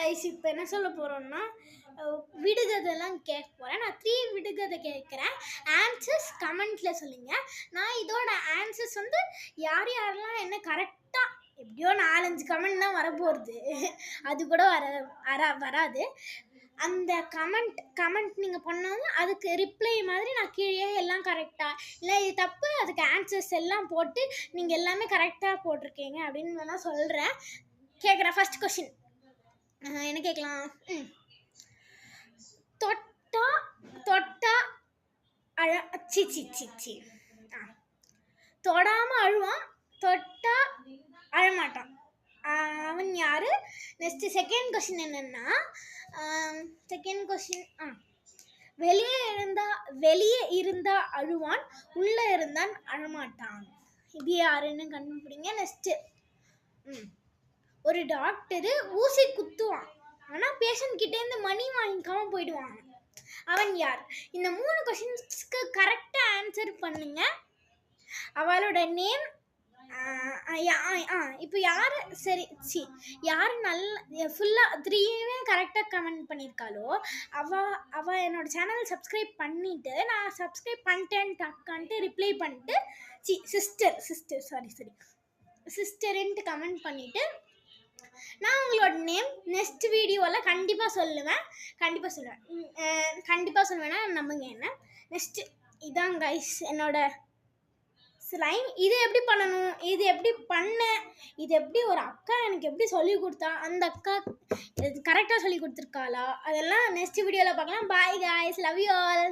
Guys, இப்போ என்ன சொல்ல போகிறோம்னா விடுகதைலாம் கேட்க போகிறேன். நான் 3 விடுகதை கேட்குறேன். ஆன்சர்ஸ் கமெண்ட்டில் சொல்லுங்கள். நான் இதோட ஆன்சர்ஸ் வந்து யார் யாரெல்லாம் என்ன கரெக்டாக எப்படியோ 4-5 கமெண்ட் தான் வரப்போகிறது, அது கூட வராது. அந்த கமெண்ட் நீங்கள் பண்ணாலும் அதுக்கு ரிப்ளை மாதிரி நான் கீழே எல்லாம் கரெக்டாக இல்லை இது தப்பு அதுக்கு ஆன்சர்ஸ் எல்லாம் போட்டு நீங்கள் எல்லாமே கரெக்டாக போட்டிருக்கீங்க அப்படின்னு வேணால் சொல்கிறேன். கேட்குறேன். ஃபர்ஸ்ட் கொஷின் என்ன கேட்கலாம்? தொட்டா சி தொடாமல் அழுவான், தொட்டா அழமாட்டான், அவன் யாரு? நெக்ஸ்ட் செகண்ட் கொஷின் என்னன்னா, வெளியே இருந்தா அழுவான், உள்ள இருந்தான் அழமாட்டான். இது யாருன்னு கண்டுபிடிங்க. நெக்ஸ்ட் ஒரு டாக்டரு ஊசி குத்துவான், ஆனா பேஷண்ட் கிட்டே இருந்து மணி வாங்கிக்காம போயிடுவான். அவன் யார்? இந்த 3 கொஸ்டின்ஸ்க்கு கரெக்டா ஆன்சர் பண்ணுங்க. அவளோட நேம் இப்போ யாரு யாரு நல்ல ஃபுல்லா 3மே கரெக்டா கமெண்ட் பண்ணியிருக்காளோ அவ என்னோட சேனல் சப்ஸ்கிரைப் பண்ணிட்டு, நான் சப்ஸ்கிரைப் பண்ணிட்டேன்ட்டு ரிப்ளை பண்ணிட்டு சிஸ்டர்ன்ட்டு கமெண்ட் பண்ணிட்டு நான் உங்களோட நேம் நெக்ஸ்ட் வீடியோவில் கண்டிப்பாக சொல்லுவேன். சொல்லுவேன்னா நம்புங்க என்ன. நெக்ஸ்ட் இதான் கைஸ் என்னோட ஸ்லைம். இது எப்படி பண்ணணும், இது எப்படி ஒரு அக்கா எனக்கு எப்படி சொல்லி கொடுத்தா, அந்த அக்கா கரெக்டாக சொல்லி கொடுத்துருக்காளா, அதெல்லாம் நெக்ஸ்ட் வீடியோவில் பார்க்கலாம். Bye guys, love you all.